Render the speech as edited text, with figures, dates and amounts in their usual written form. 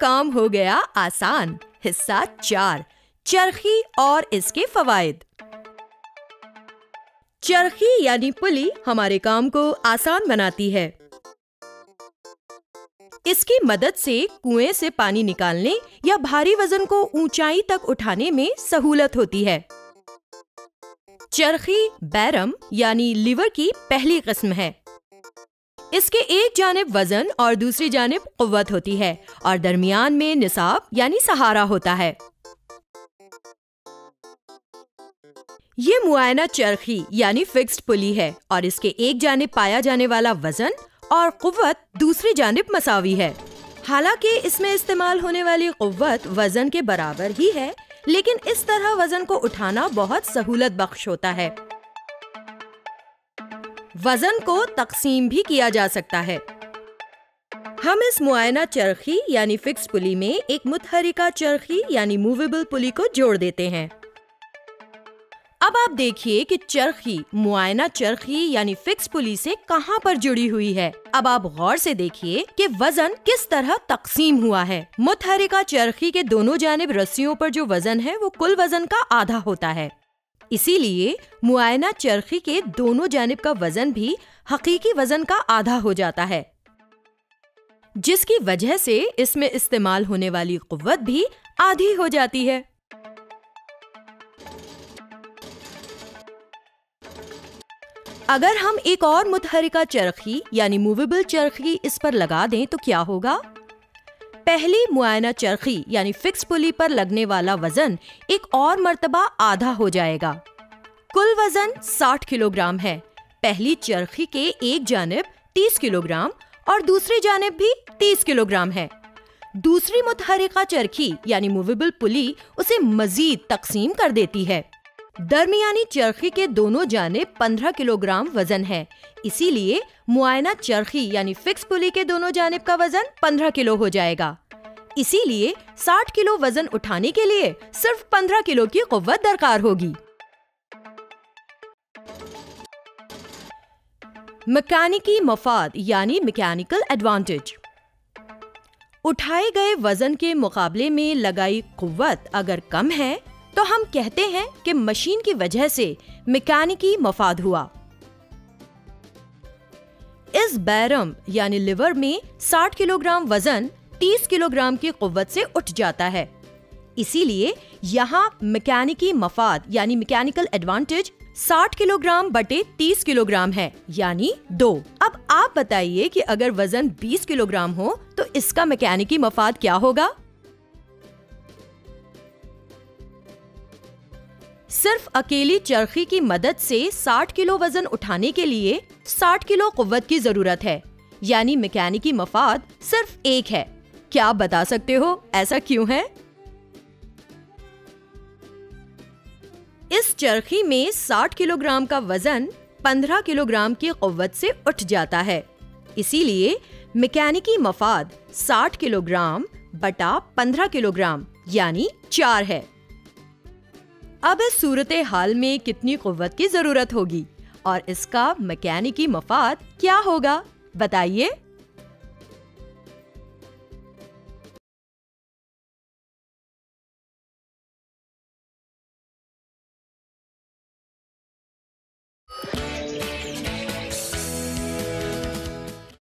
काम हो गया आसान। हिस्सा 4, चरखी और इसके फवायद। चरखी यानी पुली हमारे काम को आसान बनाती है। इसकी मदद से कुएं से पानी निकालने या भारी वजन को ऊंचाई तक उठाने में सहूलत होती है। चरखी बैरम यानी लीवर की पहली किस्म है। इसके एक जानिब वजन और दूसरी जानिब कुव्वत होती है और दरमियान में निसाब यानी सहारा होता है। ये मुआयना चरखी यानी फिक्स्ड पुली है और इसके एक जानिब पाया जाने वाला वजन और कुव्वत दूसरी जानिब मसावी है। हालांकि इसमें इस्तेमाल होने वाली कुव्वत वजन के बराबर ही है, लेकिन इस तरह वजन को उठाना बहुत सहूलत बख्श होता है। वजन को तकसीम भी किया जा सकता है। हम इस मुआयना चरखी यानी फिक्स पुली में एक मुतहरिका चरखी यानी मूवेबल पुली को जोड़ देते हैं। अब आप देखिए कि चरखी मुआयना चरखी यानी फिक्स पुली से कहां पर जुड़ी हुई है। अब आप गौर से देखिए कि वजन किस तरह तकसीम हुआ है। मुतहरिका चरखी के दोनों जानिब रस्सियों पर जो वजन है वो कुल वजन का आधा होता है। इसीलिए मुआयना चरखी के दोनों जानिब का वजन भी हकीकी वजन का आधा हो जाता है, जिसकी वजह से इसमें इस्तेमाल होने वाली कुव्वत भी आधी हो जाती है। अगर हम एक और मुतहरिका चरखी यानी मूवेबल चरखी इस पर लगा दें तो क्या होगा? पहली मुआयना चरखी यानी फिक्स पुली पर लगने वाला वजन एक और मर्तबा आधा हो जाएगा। कुल वजन 60 किलोग्राम है। पहली चरखी के एक जानिब 30 किलोग्राम और दूसरी जानिब भी 30 किलोग्राम है। दूसरी मुतहरिका चरखी यानी मूवेबल पुली उसे मजीद तकसीम कर देती है। दरमियानी चरखी के दोनों जानिब 15 किलोग्राम वजन है, इसीलिए मुआयना चरखी यानी फिक्स पुली के दोनों जानिब का वजन 15 किलो हो जाएगा। इसीलिए 60 किलो वजन उठाने के लिए सिर्फ 15 किलो की कुव्वत दरकार होगी। मैकेनिकी मफाद यानी मैकेनिकल एडवांटेज। उठाए गए वजन के मुकाबले में लगाई कुव्वत अगर कम है तो हम कहते हैं कि मशीन की वजह से मैकेनिकी मफाद हुआ। इस बैरम यानी लिवर में 60 किलोग्राम वजन 30 किलोग्राम की कुव्वत से उठ जाता है। इसीलिए यहाँ मैकेनिकी मफाद यानी मैकेनिकल एडवांटेज 60 किलोग्राम बटे 30 किलोग्राम है, यानी 2। अब आप बताइए कि अगर वजन 20 किलोग्राम हो तो इसका मैकेनिकी मफाद क्या होगा? सिर्फ अकेली चरखी की मदद से 60 किलो वजन उठाने के लिए 60 किलो कुव्वत की जरूरत है, यानी मैकेनिकी मफाद सिर्फ 1 है। क्या आप बता सकते हो ऐसा क्यों है? इस चरखी में 60 किलोग्राम का वजन 15 किलोग्राम की कुव्वत से उठ जाता है। इसीलिए मैकेनिकी मफाद 60 किलोग्राम बटा 15 किलोग्राम यानी 4 है। अब इस सूरत हाल में कितनी कुव्वत की जरूरत होगी और इसका मैकेनिकी मफाद क्या होगा? बताइए।